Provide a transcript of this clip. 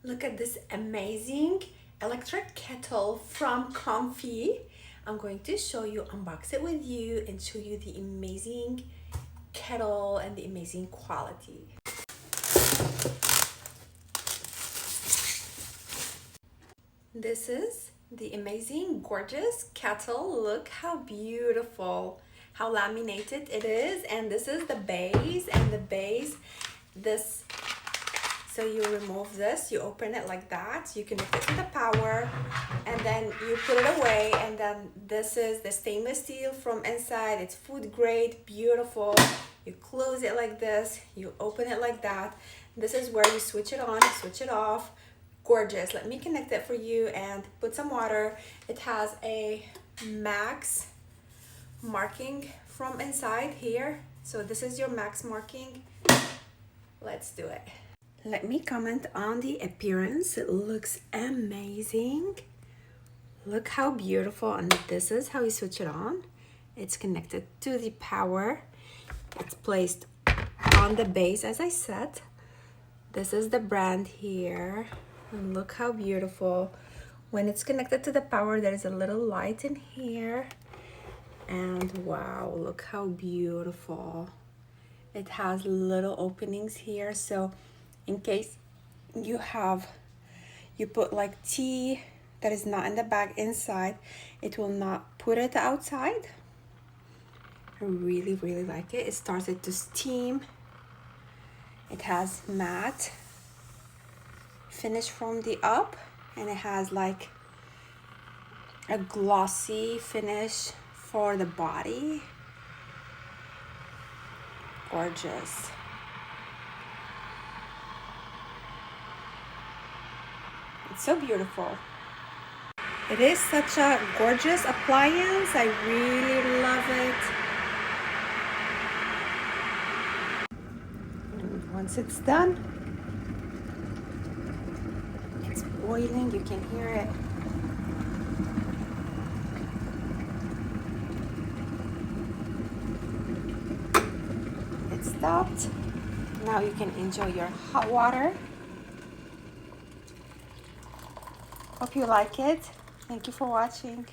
Look at this amazing electric kettle from COMFEE. I'm going to show you, unbox it with you, and show you the amazing kettle and the amazing quality. This is the amazing, gorgeous kettle. Look how beautiful, how laminated it is. And this is the base, and the base, this, so you remove this, you open it like that, you connect it to the power, and then you put it away. And then this is the stainless steel from inside. It's food grade, beautiful. You close it like this, you open it like that. This is where you switch it on, switch it off. Gorgeous. Let me connect it for you and put some water. It has a max marking from inside here, so this is your max marking. Let's do it. Let me comment on the appearance. It looks amazing. Look how beautiful. And this is how you switch it on. It's connected to the power. It's placed on the base, as I said. This is the brand here. And look how beautiful. When it's connected to the power, there is a little light in here. And wow, look how beautiful. It has little openings here, so in case you put like tea that is not in the bag inside, it will not put it outside. I really like it. It started to steam. It has matte finish from the up, and it has like a glossy finish for the body. Gorgeous. It's so beautiful. It is such a gorgeous appliance. I really love it. And once it's done, it's boiling. You can hear it. It stopped. Now you can enjoy your hot water. Hope you like it. Thank you for watching.